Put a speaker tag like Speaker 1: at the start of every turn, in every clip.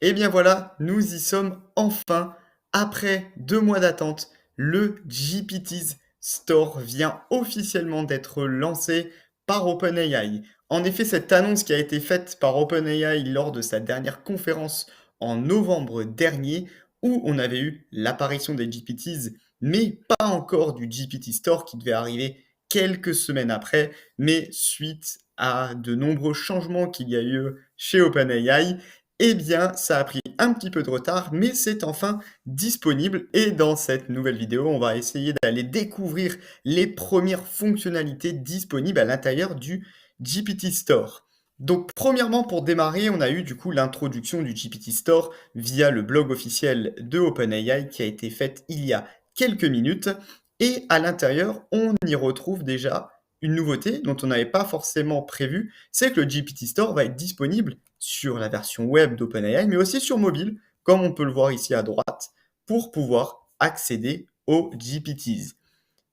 Speaker 1: Et bien voilà, nous y sommes enfin. Après 2 mois d'attente, le GPT's Store vient officiellement d'être lancé par OpenAI. En effet, cette annonce qui a été faite par OpenAI lors de sa dernière conférence en novembre dernier, où on avait eu l'apparition des GPTs, mais pas encore du GPT Store qui devait arriver quelques semaines après, mais suite à de nombreux changements qu'il y a eu chez OpenAI, eh bien, ça a pris un petit peu de retard, mais c'est enfin disponible. Et dans cette nouvelle vidéo, on va essayer d'aller découvrir les premières fonctionnalités disponibles à l'intérieur du GPT Store. Donc, premièrement, pour démarrer, on a eu du coup l'introduction du GPT Store via le blog officiel de OpenAI qui a été faite il y a quelques minutes. Et à l'intérieur, on y retrouve déjà une nouveauté dont on n'avait pas forcément prévu, c'est que le GPT Store va être disponible sur la version web d'OpenAI, mais aussi sur mobile, comme on peut le voir ici à droite, pour pouvoir accéder aux GPTs.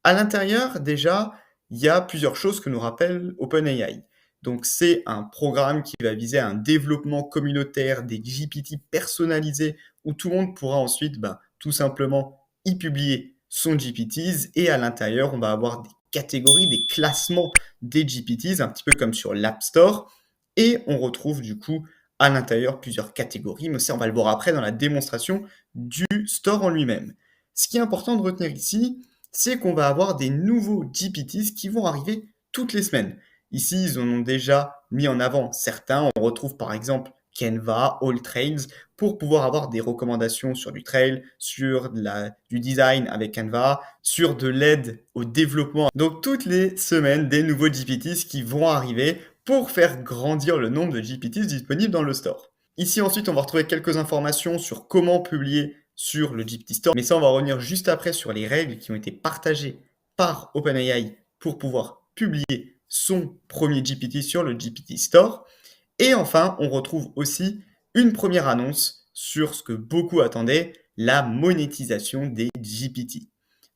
Speaker 1: À l'intérieur, déjà, il y a plusieurs choses que nous rappelle OpenAI. Donc, c'est un programme qui va viser un développement communautaire des GPT personnalisés où tout le monde pourra ensuite tout simplement y publier son GPTs. Et à l'intérieur, on va avoir des catégories, des classements des GPTs, un petit peu comme sur l'App Store. Et on retrouve du coup à l'intérieur plusieurs catégories, mais ça, on va le voir après dans la démonstration du store en lui-même. Ce qui est important de retenir ici, c'est qu'on va avoir des nouveaux GPTs qui vont arriver toutes les semaines. Ici, ils en ont déjà mis en avant certains. On retrouve par exemple Canva, All Trails, pour pouvoir avoir des recommandations sur du trail, sur du design avec Canva, sur de l'aide au développement. Donc toutes les semaines, des nouveaux GPTs qui vont arriver pour faire grandir le nombre de GPTs disponibles dans le store. Ici ensuite, on va retrouver quelques informations sur comment publier sur le GPT Store. Mais ça, on va revenir juste après sur les règles qui ont été partagées par OpenAI pour pouvoir publier son premier GPT sur le GPT Store. Et enfin, on retrouve aussi une première annonce sur ce que beaucoup attendaient, la monétisation des GPT.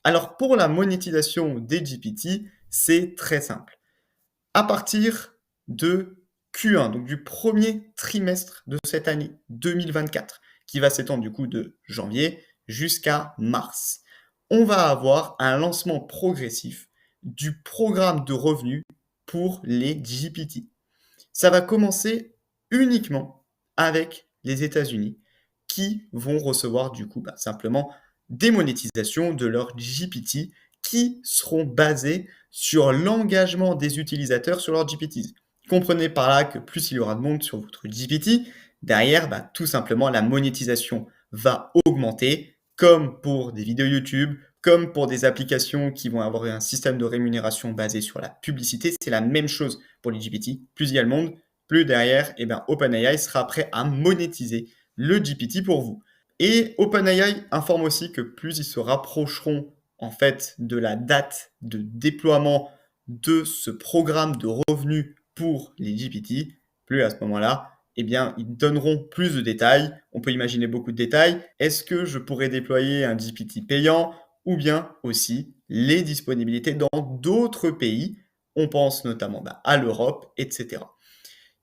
Speaker 1: Alors pour la monétisation des GPT, c'est très simple. À partir de Q1, donc du premier trimestre de cette année 2024, qui va s'étendre du coup de janvier jusqu'à mars, on va avoir un lancement progressif du programme de revenus pour les GPT. Ça va commencer uniquement avec les États-Unis qui vont recevoir du coup simplement des monétisations de leurs GPT qui seront basées sur l'engagement des utilisateurs sur leurs GPTs. Comprenez par là que plus il y aura de monde sur votre GPT, derrière, tout simplement, la monétisation va augmenter, comme pour des vidéos YouTube, comme pour des applications qui vont avoir un système de rémunération basé sur la publicité. C'est la même chose pour les GPT. Plus il y a le monde, plus derrière, OpenAI sera prêt à monétiser le GPT pour vous. Et OpenAI informe aussi que plus ils se rapprocheront en fait de la date de déploiement de ce programme de revenus pour les GPT, plus à ce moment-là, ils donneront plus de détails. On peut imaginer beaucoup de détails. Est-ce que je pourrais déployer un GPT payant ou bien aussi les disponibilités dans d'autres pays? On pense notamment à l'Europe, etc.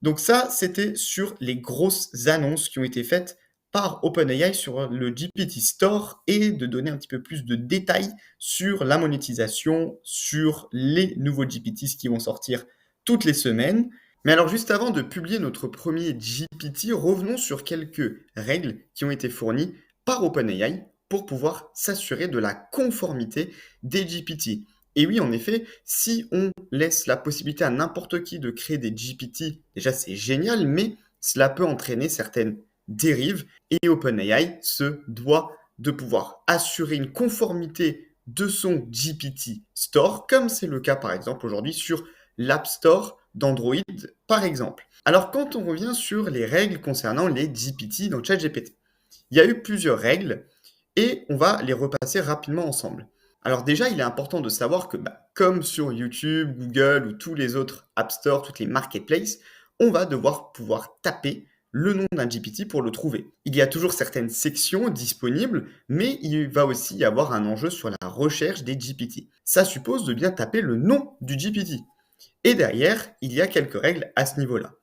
Speaker 1: Donc ça, c'était sur les grosses annonces qui ont été faites par OpenAI sur le GPT Store et de donner un petit peu plus de détails sur la monétisation, sur les nouveaux GPTs qui vont sortir toutes les semaines. Mais alors juste avant de publier notre premier GPT, revenons sur quelques règles qui ont été fournies par OpenAI pour pouvoir s'assurer de la conformité des GPT. Et oui, en effet, si on laisse la possibilité à n'importe qui de créer des GPT, déjà c'est génial, mais cela peut entraîner certaines dérives et OpenAI se doit de pouvoir assurer une conformité de son GPT Store, comme c'est le cas par exemple aujourd'hui sur l'App Store d'Android par exemple. Alors quand on revient sur les règles concernant les GPT dans ChatGPT, il y a eu plusieurs règles et on va les repasser rapidement ensemble. Alors déjà, il est important de savoir que, comme sur YouTube, Google ou tous les autres App Store, toutes les marketplaces, on va devoir pouvoir taper le nom d'un GPT pour le trouver. Il y a toujours certaines sections disponibles, mais il va aussi y avoir un enjeu sur la recherche des GPT. Ça suppose de bien taper le nom du GPT. Et derrière, il y a quelques règles à ce niveau-là.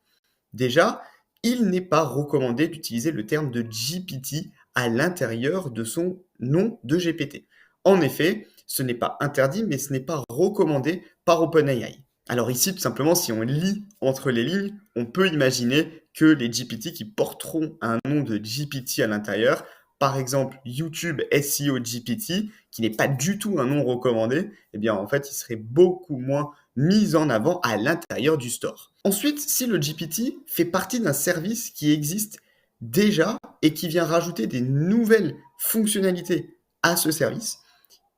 Speaker 1: Déjà, il n'est pas recommandé d'utiliser le terme de GPT à l'intérieur de son nom de GPT. En effet, ce n'est pas interdit, mais ce n'est pas recommandé par OpenAI. Alors ici, tout simplement, si on lit entre les lignes, on peut imaginer que les GPT qui porteront un nom de GPT à l'intérieur, par exemple YouTube SEO GPT, qui n'est pas du tout un nom recommandé, eh bien en fait, il serait beaucoup moins mis en avant à l'intérieur du store. Ensuite, si le GPT fait partie d'un service qui existe déjà et qui vient rajouter des nouvelles fonctionnalités à ce service,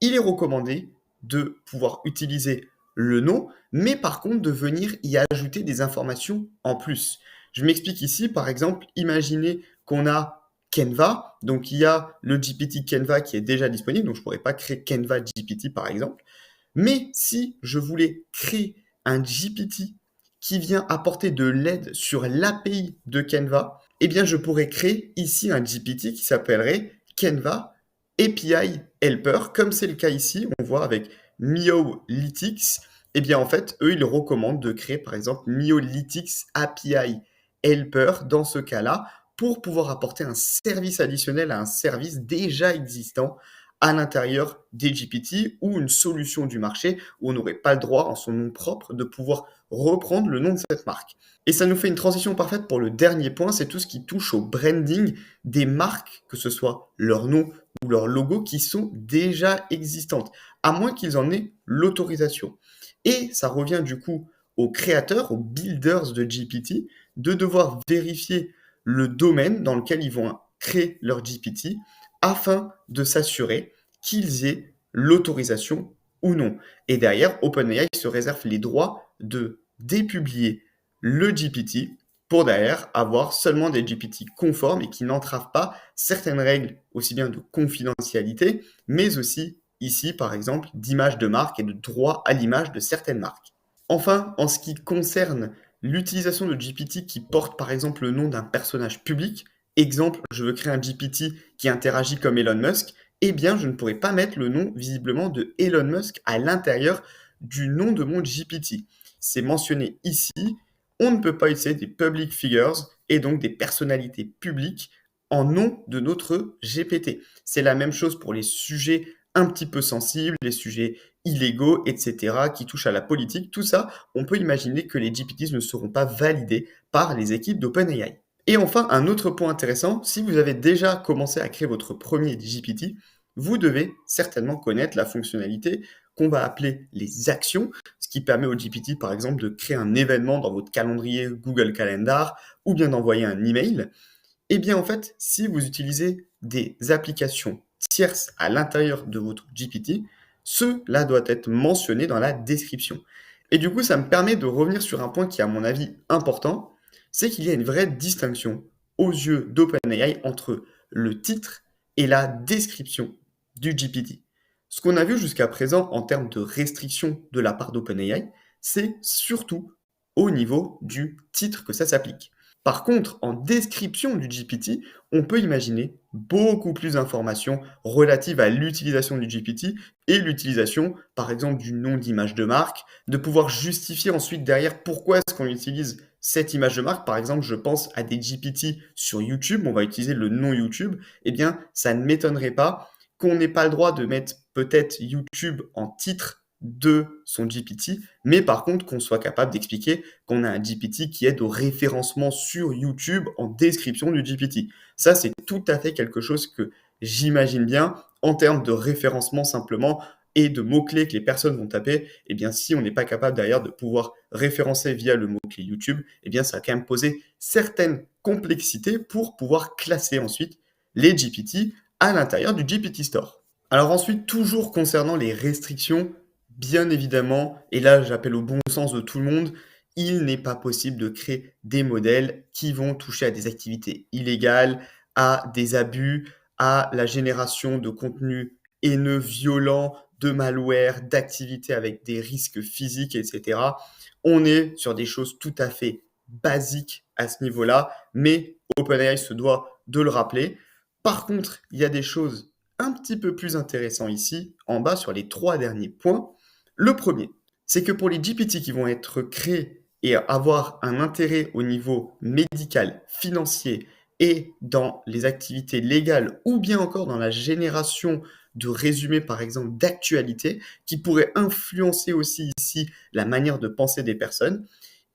Speaker 1: il est recommandé de pouvoir utiliser le nom, mais par contre de venir y ajouter des informations en plus. Je m'explique ici, par exemple, imaginez qu'on a Canva, donc il y a le GPT Canva qui est déjà disponible, donc je ne pourrais pas créer Canva GPT par exemple. Mais si je voulais créer un GPT qui vient apporter de l'aide sur l'API de Canva, eh bien je pourrais créer ici un GPT qui s'appellerait Canva API Helper, comme c'est le cas ici, on voit avec Miolytics. Eh bien en fait, eux, ils recommandent de créer par exemple Miolytics API Helper dans ce cas-là pour pouvoir apporter un service additionnel à un service déjà existant à l'intérieur des GPT ou une solution du marché où on n'aurait pas le droit en son nom propre de pouvoir reprendre le nom de cette marque. Et ça nous fait une transition parfaite pour le dernier point, c'est tout ce qui touche au branding des marques, que ce soit leur nom ou leur logo, qui sont déjà existantes, à moins qu'ils en aient l'autorisation. Et ça revient du coup aux créateurs, aux builders de GPT, de devoir vérifier le domaine dans lequel ils vont créer leur GPT afin de s'assurer qu'ils aient l'autorisation ou non. Et derrière, OpenAI se réserve les droits de dépublier le GPT pour derrière avoir seulement des GPT conformes et qui n'entravent pas certaines règles aussi bien de confidentialité, mais aussi ici, par exemple, d'image de marque et de droit à l'image de certaines marques. Enfin, en ce qui concerne l'utilisation de GPT qui porte par exemple le nom d'un personnage public, exemple, je veux créer un GPT qui interagit comme Elon Musk, eh bien, je ne pourrais pas mettre le nom visiblement de Elon Musk à l'intérieur du nom de mon GPT. C'est mentionné ici, on ne peut pas utiliser des public figures et donc des personnalités publiques en nom de notre GPT. C'est la même chose pour les sujets un petit peu sensibles, les sujets illégaux, etc., qui touchent à la politique. Tout ça, on peut imaginer que les GPTs ne seront pas validés par les équipes d'OpenAI. Et enfin, un autre point intéressant, si vous avez déjà commencé à créer votre premier GPT, vous devez certainement connaître la fonctionnalité qu'on va appeler les actions, ce qui permet au GPT, par exemple, de créer un événement dans votre calendrier Google Calendar ou bien d'envoyer un email. Eh bien, en fait, si vous utilisez des applications tierces à l'intérieur de votre GPT, cela doit être mentionné dans la description. Et du coup, ça me permet de revenir sur un point qui est à mon avis important, c'est qu'il y a une vraie distinction aux yeux d'OpenAI entre le titre et la description du GPT. Ce qu'on a vu jusqu'à présent en termes de restrictions de la part d'OpenAI, c'est surtout au niveau du titre que ça s'applique. Par contre, en description du GPT, on peut imaginer beaucoup plus d'informations relatives à l'utilisation du GPT et l'utilisation, par exemple, du nom d'image de marque, de pouvoir justifier ensuite derrière pourquoi est-ce qu'on utilise cette image de marque. Par exemple, je pense à des GPT sur YouTube, on va utiliser le nom YouTube, eh bien, ça ne m'étonnerait pas qu'on n'ait pas le droit de mettre peut-être YouTube en titre de son GPT, mais par contre qu'on soit capable d'expliquer qu'on a un GPT qui aide au référencement sur YouTube en description du GPT. Ça, c'est tout à fait quelque chose que j'imagine bien en termes de référencement simplement et de mots-clés que les personnes vont taper. Eh bien, si on n'est pas capable derrière de pouvoir référencer via le mot-clé YouTube, eh bien, ça va quand même poser certaines complexités pour pouvoir classer ensuite les GPT à l'intérieur du GPT Store. Alors ensuite, toujours concernant les restrictions, bien évidemment, et là j'appelle au bon sens de tout le monde, il n'est pas possible de créer des modèles qui vont toucher à des activités illégales, à des abus, à la génération de contenus haineux, violents, de malware, d'activités avec des risques physiques, etc. On est sur des choses tout à fait basiques à ce niveau-là, mais OpenAI se doit de le rappeler. Par contre, il y a des choses un petit peu plus intéressantes ici, en bas sur les 3 derniers points. Le premier, c'est que pour les GPT qui vont être créés et avoir un intérêt au niveau médical, financier et dans les activités légales ou bien encore dans la génération de résumés, par exemple, d'actualité qui pourraient influencer aussi ici la manière de penser des personnes,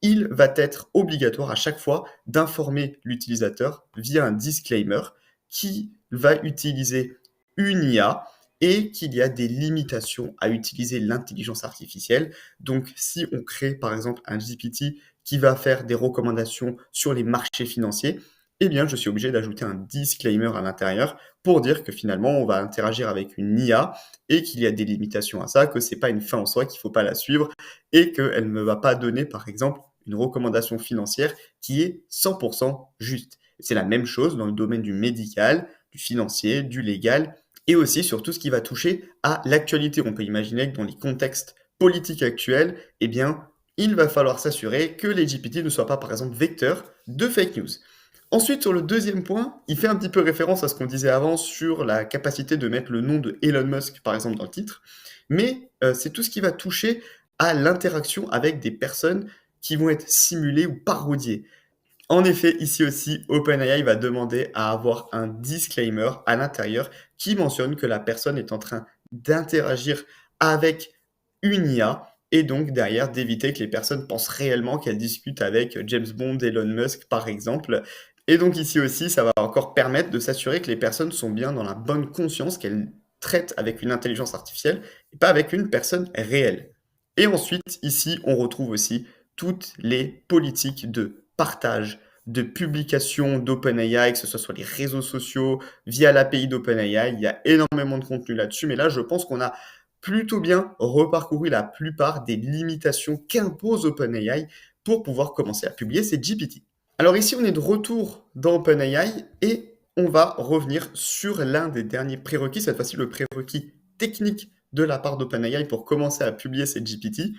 Speaker 1: il va être obligatoire à chaque fois d'informer l'utilisateur via un disclaimer qui va utiliser une IA et qu'il y a des limitations à utiliser l'intelligence artificielle. Donc, si on crée par exemple un GPT qui va faire des recommandations sur les marchés financiers, eh bien, je suis obligé d'ajouter un disclaimer à l'intérieur pour dire que finalement, on va interagir avec une IA et qu'il y a des limitations à ça, que c'est pas une fin en soi, qu'il faut pas la suivre et qu'elle ne va pas donner, par exemple, une recommandation financière qui est 100% juste. C'est la même chose dans le domaine du médical, du financier, du légal et aussi sur tout ce qui va toucher à l'actualité. On peut imaginer que dans les contextes politiques actuels, eh bien, il va falloir s'assurer que les GPT ne soient pas, par exemple, vecteurs de fake news. Ensuite, sur le deuxième point, il fait un petit peu référence à ce qu'on disait avant sur la capacité de mettre le nom de Elon Musk, par exemple, dans le titre. Mais c'est tout ce qui va toucher à l'interaction avec des personnes qui vont être simulées ou parodiées. En effet, ici aussi, OpenAI va demander à avoir un disclaimer à l'intérieur qui mentionne que la personne est en train d'interagir avec une IA et donc derrière d'éviter que les personnes pensent réellement qu'elles discutent avec James Bond, Elon Musk par exemple. Et donc ici aussi, ça va encore permettre de s'assurer que les personnes sont bien dans la bonne conscience qu'elles traitent avec une intelligence artificielle et pas avec une personne réelle. Et ensuite, ici, on retrouve aussi toutes les politiques de partage, de publication d'OpenAI, que ce soit sur les réseaux sociaux, via l'API d'OpenAI. Il y a énormément de contenu là-dessus, mais là, je pense qu'on a plutôt bien reparcouru la plupart des limitations qu'impose OpenAI pour pouvoir commencer à publier ces GPT. Alors ici, on est de retour dans OpenAI et on va revenir sur l'un des derniers prérequis, cette fois-ci le prérequis technique de la part d'OpenAI pour commencer à publier ces GPT.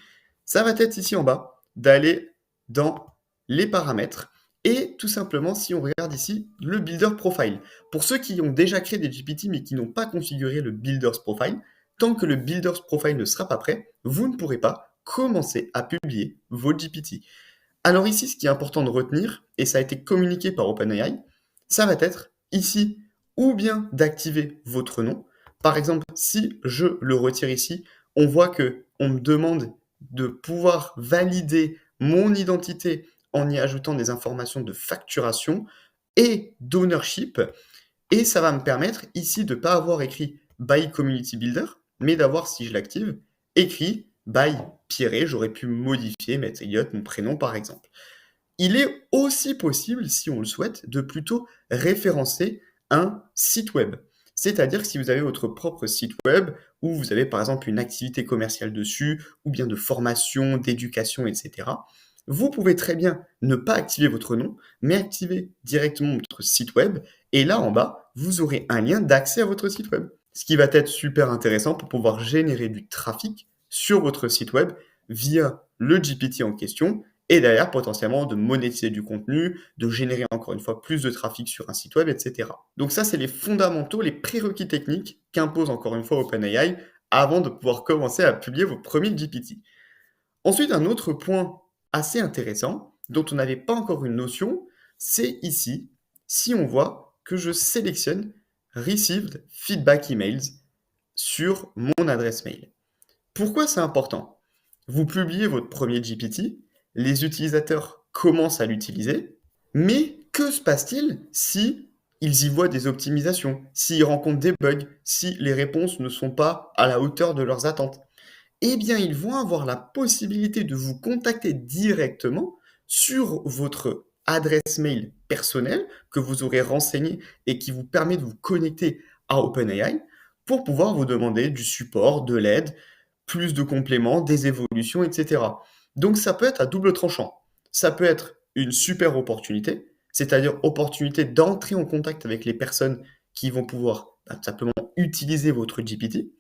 Speaker 1: Ça va être ici en bas d'aller dans les paramètres et tout simplement, si on regarde ici, le Builder Profile. Pour ceux qui ont déjà créé des GPT mais qui n'ont pas configuré le Builder's Profile, tant que le Builder's Profile ne sera pas prêt, vous ne pourrez pas commencer à publier vos GPT. Alors ici, ce qui est important de retenir, et ça a été communiqué par OpenAI, ça va être ici, ou bien d'activer votre nom. Par exemple, si je le retire ici, on voit que on me demande de pouvoir valider mon identité en y ajoutant des informations de facturation et d'ownership. Et ça va me permettre ici de ne pas avoir écrit by Community Builder, mais d'avoir, si je l'active, écrit by Pierre. J'aurais pu modifier, mettre Elliot, mon prénom par exemple. Il est aussi possible, si on le souhaite, de plutôt référencer un site web. C'est-à-dire que si vous avez votre propre site web, où vous avez par exemple une activité commerciale dessus, ou bien de formation, d'éducation, etc., vous pouvez très bien ne pas activer votre nom, mais activer directement votre site web. Et là, en bas, vous aurez un lien d'accès à votre site web. Ce qui va être super intéressant pour pouvoir générer du trafic sur votre site web via le GPT en question et derrière potentiellement de monétiser du contenu, de générer encore une fois plus de trafic sur un site web, etc. Donc ça, c'est les fondamentaux, les prérequis techniques qu'impose encore une fois OpenAI avant de pouvoir commencer à publier vos premiers GPT. Ensuite, un autre point assez intéressant dont on n'avait pas encore une notion, c'est ici, si on voit que je sélectionne Received Feedback Emails sur mon adresse mail. Pourquoi c'est important? Vous publiez votre premier GPT, les utilisateurs commencent à l'utiliser, mais que se passe-t-il si ils y voient des optimisations, s'ils rencontrent des bugs, si les réponses ne sont pas à la hauteur de leurs attentes? Eh bien, ils vont avoir la possibilité de vous contacter directement sur votre adresse mail personnelle que vous aurez renseignée et qui vous permet de vous connecter à OpenAI pour pouvoir vous demander du support, de l'aide, plus de compléments, des évolutions, etc. Donc ça peut être à double tranchant. Ça peut être une super opportunité, c'est-à-dire opportunité d'entrer en contact avec les personnes qui vont pouvoir simplement utiliser votre GPT.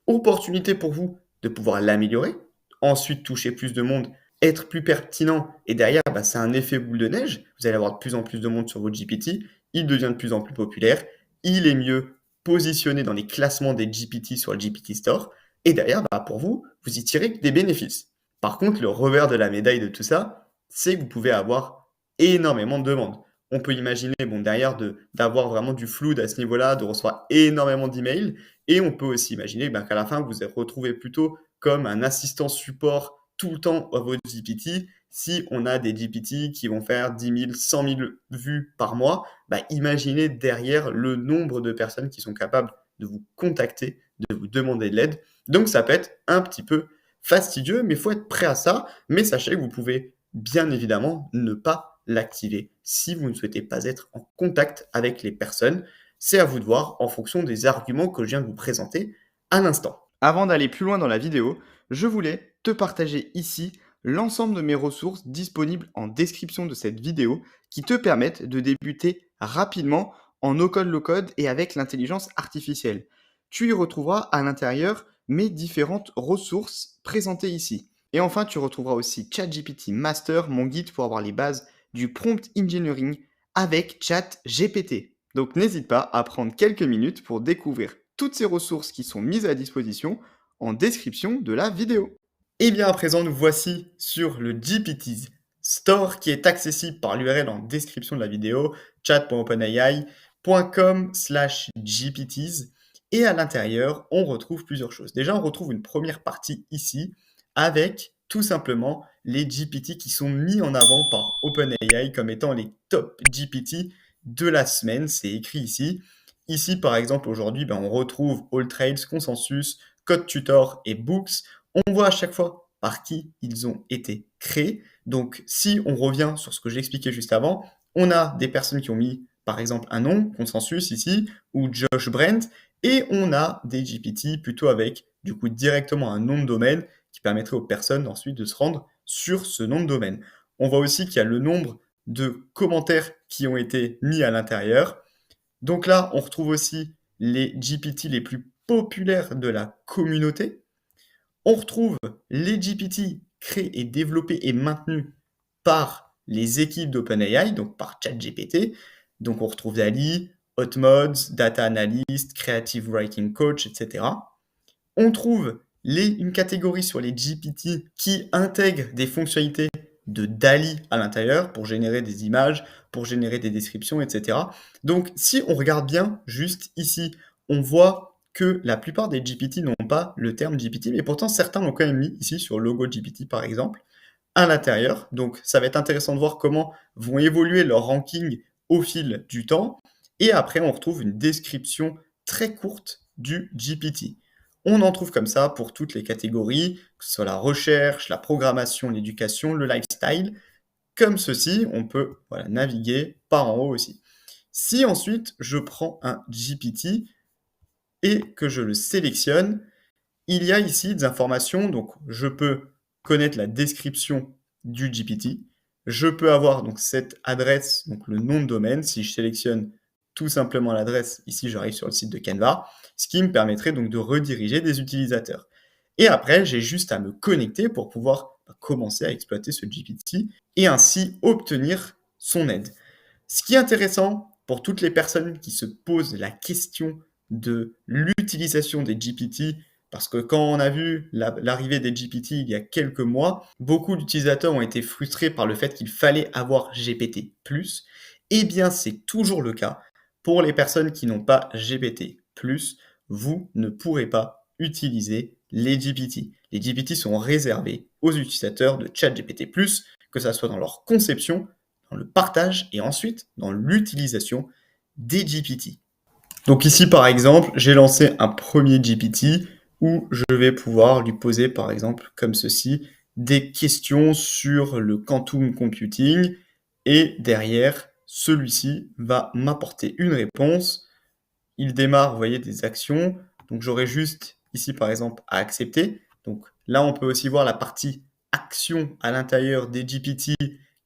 Speaker 1: Opportunité pour vous de pouvoir l'améliorer, ensuite toucher plus de monde, être plus pertinent, et derrière, c'est un effet boule de neige. Vous allez avoir de plus en plus de monde sur votre GPT, il devient de plus en plus populaire, il est mieux positionné dans les classements des GPT sur le GPT Store, et derrière, pour vous, vous y tirez des bénéfices. Par contre, le revers de la médaille de tout ça, c'est que vous pouvez avoir énormément de demandes. On peut imaginer, bon, derrière, d'avoir vraiment du flou à ce niveau-là, de recevoir énormément d'emails. Et on peut aussi imaginer ben, qu'à la fin, vous vous retrouvez plutôt comme un assistant support tout le temps à votre GPT. Si on a des GPT qui vont faire 10 000, 100 000 vues par mois, bah, imaginez derrière le nombre de personnes qui sont capables de vous contacter, de vous demander de l'aide. Donc ça peut être un petit peu fastidieux, mais il faut être prêt à ça. Mais sachez que vous pouvez bien évidemment ne pas l'activer si vous ne souhaitez pas être en contact avec les personnes. C'est à vous de voir en fonction des arguments que je viens de vous présenter à l'instant. Avant d'aller plus loin dans la vidéo, je voulais te partager ici l'ensemble de mes ressources disponibles en description de cette vidéo qui te permettent de débuter rapidement en no-code, low-code et avec l'intelligence artificielle. Tu y retrouveras à l'intérieur mes différentes ressources présentées ici. Et enfin, tu retrouveras aussi ChatGPT Master, mon guide pour avoir les bases du prompt engineering avec ChatGPT. Donc n'hésite pas à prendre quelques minutes pour découvrir toutes ces ressources qui sont mises à disposition en description de la vidéo. Et bien à présent, nous voici sur le GPT's Store qui est accessible par l'URL en description de la vidéo, chat.openai.com/gpts. Et à l'intérieur, on retrouve plusieurs choses. Déjà, on retrouve une première partie ici avec tout simplement les GPT qui sont mis en avant par OpenAI comme étant les top GPT de la semaine. C'est écrit ici. Ici, par exemple, aujourd'hui, on retrouve AllTrades, Consensus, Code Tutor et Books. On voit à chaque fois par qui ils ont été créés. Donc, si on revient sur ce que j'ai expliqué juste avant, on a des personnes qui ont mis, par exemple, un nom, Consensus ici, ou Josh Brent, et on a des GPT plutôt avec, du coup, directement un nom de domaine qui permettrait aux personnes ensuite de se rendre sur ce nom de domaine. On voit aussi qu'il y a le nombre de commentaires qui ont été mis à l'intérieur. Donc là, on retrouve aussi les GPT les plus populaires de la communauté. On retrouve les GPT créés et développés et maintenus par les équipes d'OpenAI, donc par ChatGPT. Donc on retrouve DALL-E, HotMods, Data Analyst, Creative Writing Coach, etc. On trouve une catégorie sur les GPT qui intègrent des fonctionnalités de DALL-E à l'intérieur pour générer des images, pour générer des descriptions, etc. Donc si on regarde bien juste ici, on voit que la plupart des GPT n'ont pas le terme GPT, mais pourtant certains l'ont quand même mis ici sur le logo GPT par exemple, à l'intérieur. Donc ça va être intéressant de voir comment vont évoluer leurs rankings au fil du temps. Et après, on retrouve une description très courte du GPT. On en trouve comme ça pour toutes les catégories, que ce soit la recherche, la programmation, l'éducation, le lifestyle. Comme ceci, on peut naviguer par en haut aussi. Si ensuite je prends un GPT et que je le sélectionne, il y a ici des informations, donc je peux connaître la description du GPT, je peux avoir donc cette adresse, donc le nom de domaine, si je sélectionne tout simplement l'adresse, ici j'arrive sur le site de Canva, ce qui me permettrait donc de rediriger des utilisateurs. Et après, j'ai juste à me connecter pour pouvoir commencer à exploiter ce GPT et ainsi obtenir son aide. Ce qui est intéressant pour toutes les personnes qui se posent la question de l'utilisation des GPT, parce que quand on a vu l'arrivée des GPT il y a quelques mois, beaucoup d'utilisateurs ont été frustrés par le fait qu'il fallait avoir GPT+. Eh bien, c'est toujours le cas. Pour les personnes qui n'ont pas GPT+, vous ne pourrez pas utiliser les GPT. Les GPT sont réservés aux utilisateurs de ChatGPT+, que ce soit dans leur conception, dans le partage et ensuite dans l'utilisation des GPT. Donc ici, par exemple, j'ai lancé un premier GPT où je vais pouvoir lui poser, par exemple, comme ceci, des questions sur le quantum computing et derrière, celui-ci va m'apporter une réponse. Il démarre, vous voyez, des actions. Donc j'aurai juste ici, par exemple, à accepter. Donc là, on peut aussi voir la partie action à l'intérieur des GPT.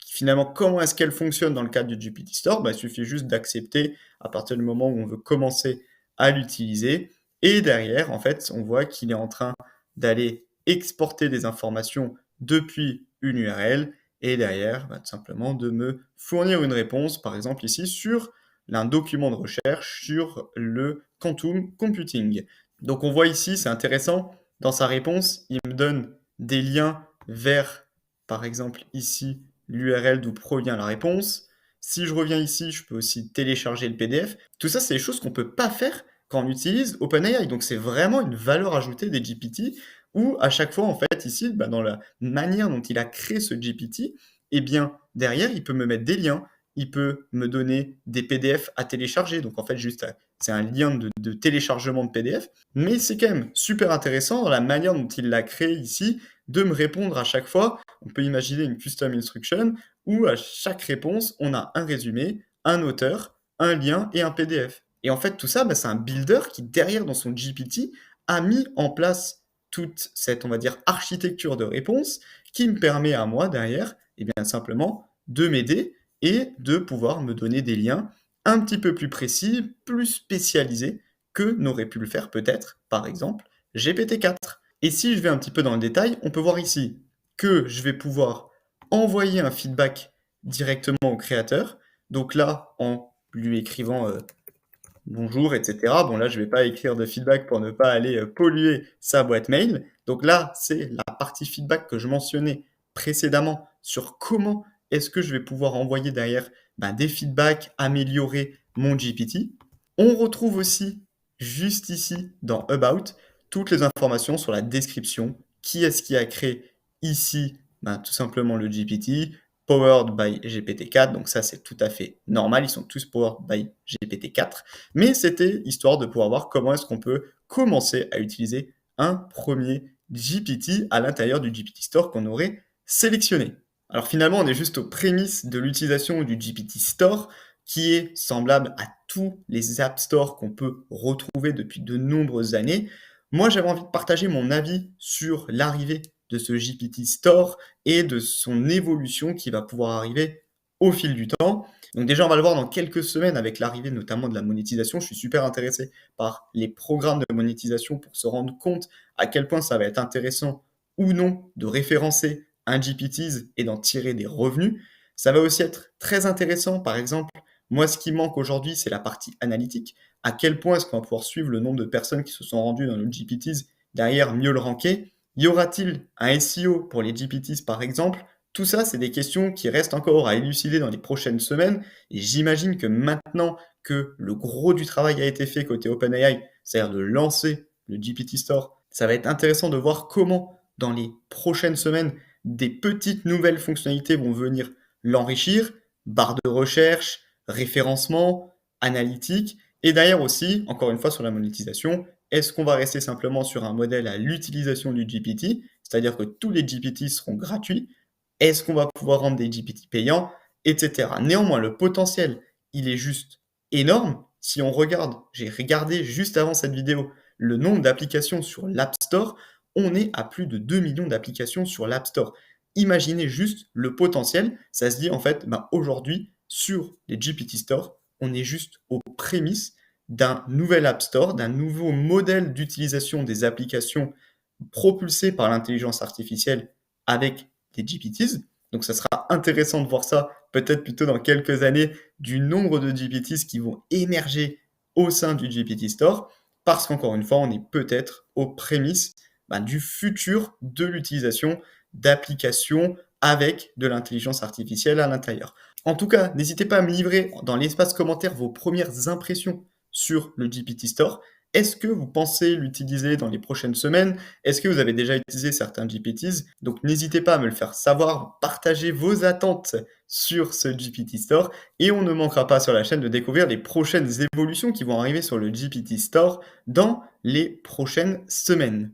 Speaker 1: Finalement, comment est-ce qu'elle fonctionne dans le cadre du GPT Store? Il suffit juste d'accepter à partir du moment où on veut commencer à l'utiliser. Et derrière, en fait, on voit qu'il est en train d'aller exporter des informations depuis une URL et derrière, tout simplement de me fournir une réponse, par exemple ici, sur un document de recherche sur le quantum computing. Donc on voit ici, c'est intéressant, dans sa réponse, il me donne des liens vers, par exemple, ici, l'URL d'où provient la réponse. Si je reviens ici, je peux aussi télécharger le PDF. Tout ça, c'est des choses qu'on ne peut pas faire quand on utilise OpenAI. Donc, c'est vraiment une valeur ajoutée des GPT où, à chaque fois, en fait, ici, dans la manière dont il a créé ce GPT, eh bien, derrière, il peut me mettre des liens, il peut me donner des PDF à télécharger. Donc, en fait, juste, c'est un lien de téléchargement de PDF. Mais c'est quand même super intéressant dans la manière dont il l'a créé ici, de me répondre à chaque fois. On peut imaginer une custom instruction où à chaque réponse, on a un résumé, un auteur, un lien et un PDF. Et en fait, tout ça, c'est un builder qui, derrière, dans son GPT, a mis en place toute cette, on va dire, architecture de réponse qui me permet à moi, derrière, eh bien, simplement de m'aider et de pouvoir me donner des liens un petit peu plus précis, plus spécialisés que n'aurait pu le faire peut-être, par exemple, GPT-4. Et si je vais un petit peu dans le détail, on peut voir ici que je vais pouvoir envoyer un feedback directement au créateur. Donc là, en lui écrivant bonjour, etc. Bon, là, je ne vais pas écrire de feedback pour ne pas aller polluer sa boîte mail. Donc là, c'est la partie feedback que je mentionnais précédemment sur comment est-ce que je vais pouvoir envoyer derrière des feedbacks, améliorer mon GPT. On retrouve aussi, juste ici, dans About, toutes les informations sur la description. Qui est-ce qui a créé ici tout simplement le GPT, powered by GPT-4, donc ça c'est tout à fait normal, ils sont tous powered by GPT-4, mais c'était histoire de pouvoir voir comment est-ce qu'on peut commencer à utiliser un premier GPT à l'intérieur du GPT Store qu'on aurait sélectionné. Alors finalement, on est juste aux prémices de l'utilisation du GPT Store, qui est semblable à tous les App Store qu'on peut retrouver depuis de nombreuses années. Moi, j'avais envie de partager mon avis sur l'arrivée de ce GPT Store et de son évolution qui va pouvoir arriver au fil du temps. Donc déjà, on va le voir dans quelques semaines avec l'arrivée notamment de la monétisation. Je suis super intéressé par les programmes de monétisation pour se rendre compte à quel point ça va être intéressant ou non de référencer un GPTs et d'en tirer des revenus. Ça va aussi être très intéressant, par exemple, moi ce qui manque aujourd'hui, c'est la partie analytique. À quel point est-ce qu'on va pouvoir suivre le nombre de personnes qui se sont rendues dans le GPTs, derrière mieux le ranker? Y aura-t-il un SEO pour les GPTs par exemple? Tout ça, c'est des questions qui restent encore à élucider dans les prochaines semaines. Et j'imagine que maintenant que le gros du travail a été fait côté OpenAI, c'est-à-dire de lancer le GPT Store, ça va être intéressant de voir comment, dans les prochaines semaines, des petites nouvelles fonctionnalités vont venir l'enrichir. Barre de recherche, référencement, analytique. Et d'ailleurs aussi, encore une fois sur la monétisation, est-ce qu'on va rester simplement sur un modèle à l'utilisation du GPT, c'est-à-dire que tous les GPT seront gratuits? Est-ce qu'on va pouvoir rendre des GPT payants, etc. Néanmoins, le potentiel, il est juste énorme. Si on regarde, j'ai regardé juste avant cette vidéo, le nombre d'applications sur l'App Store, on est à plus de 2 millions d'applications sur l'App Store. Imaginez juste le potentiel. Ça se dit en fait, aujourd'hui, sur les GPT Store, on est juste aux prémices d'un nouvel App Store, d'un nouveau modèle d'utilisation des applications propulsées par l'intelligence artificielle avec les GPTs. Donc ça sera intéressant de voir ça peut-être plutôt dans quelques années du nombre de GPTs qui vont émerger au sein du GPT Store parce qu'encore une fois, on est peut-être aux prémices du futur de l'utilisation d'applications avec de l'intelligence artificielle à l'intérieur. En tout cas, n'hésitez pas à me livrer dans l'espace commentaire vos premières impressions sur le GPT Store. Est-ce que vous pensez l'utiliser dans les prochaines semaines? Est-ce que vous avez déjà utilisé certains GPTs? Donc n'hésitez pas à me le faire savoir, partagez vos attentes sur ce GPT Store et on ne manquera pas sur la chaîne de découvrir les prochaines évolutions qui vont arriver sur le GPT Store dans les prochaines semaines.